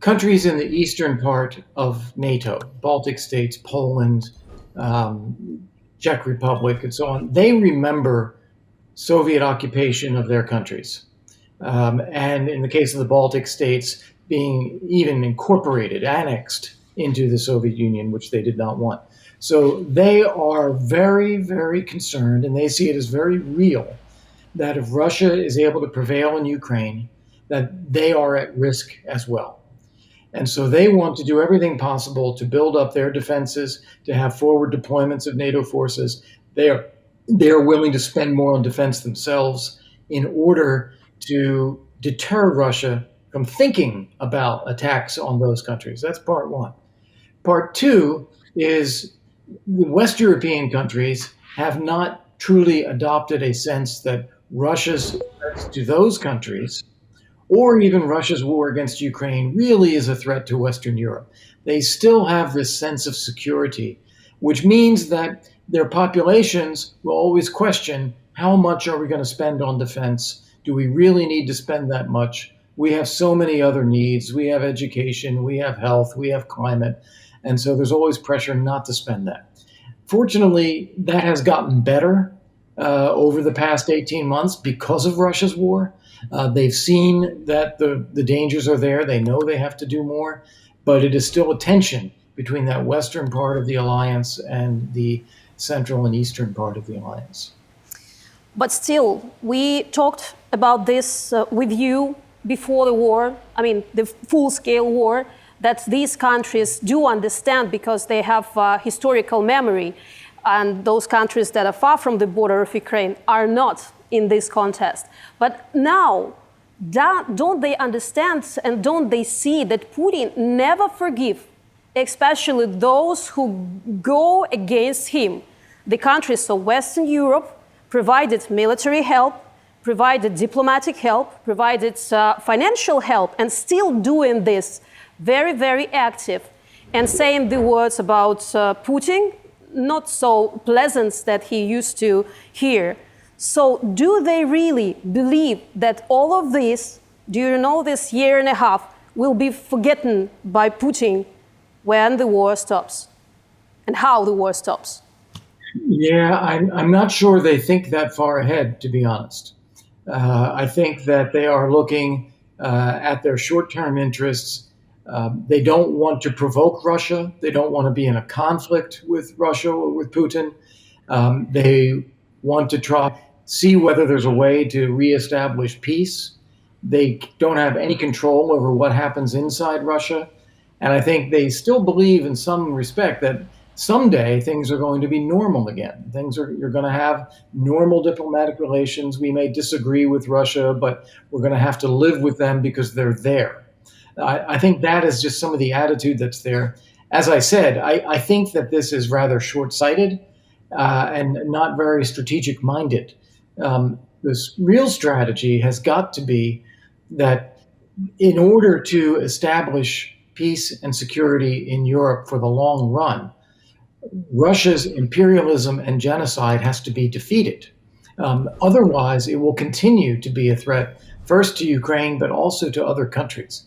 countries in the eastern part of NATO, Baltic states, Poland, Czech Republic, and so on, they remember Soviet occupation of their countries. And in the case of the Baltic states, being even incorporated, annexed into the Soviet Union, which they did not want. So they are very, very concerned, and they see it as very real that if Russia is able to prevail in Ukraine, that they are at risk as well. And so they want to do everything possible to build up their defenses, to have forward deployments of NATO forces. They are willing to spend more on defense themselves in order to deter Russia from thinking about attacks on those countries. That's part one. Part two is the West European countries have not truly adopted a sense that Russia's threats to those countries, or even Russia's war against Ukraine, really is a threat to Western Europe. They still have this sense of security, which means that their populations will always question, how much are we going to spend on defense? Do we really need to spend that much? We have so many other needs. We have education, we have health, we have climate. And so there's always pressure not to spend that. Fortunately, that has gotten better over the past 18 months because of Russia's war. They've seen that the dangers are there. They know they have to do more, but it is still a tension between that western part of the alliance and the central and eastern part of the alliance. But still, we talked about this with you before the war, the full-scale war, that these countries do understand because they have historical memory. And those countries that are far from the border of Ukraine are not in this contest. But now, don't they understand and don't they see that Putin never forgive, especially those who go against him? The countries of Western Europe provided military help, provided diplomatic help, provided financial help, and still doing this very, very active and saying the words about Putin, not so pleasant that he used to hear. So do they really believe that all of this, during all this year and a half, will be forgotten by Putin when the war stops and how the war stops? Yeah, I'm not sure they think that far ahead, to be honest. I think that they are looking at their short-term interests. They don't want to provoke Russia. They don't want to be in a conflict with Russia or with Putin. They want to see whether there's a way to reestablish peace. They don't have any control over what happens inside Russia. And I think they still believe in some respect that someday things are going to be normal again. You're going to have normal diplomatic relations. We may disagree with Russia, but we're going to have to live with them because they're there. I think that is just some of the attitude that's there. As I said, I think that this is rather short-sighted and not very strategic-minded. This real strategy has got to be that in order to establish peace and security in Europe for the long run, Russia's imperialism and genocide has to be defeated. Otherwise, it will continue to be a threat, first to Ukraine, but also to other countries.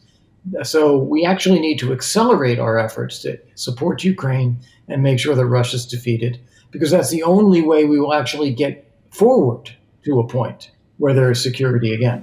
So we actually need to accelerate our efforts to support Ukraine and make sure that Russia's defeated, because that's the only way we will actually get forward to a point where there is security again.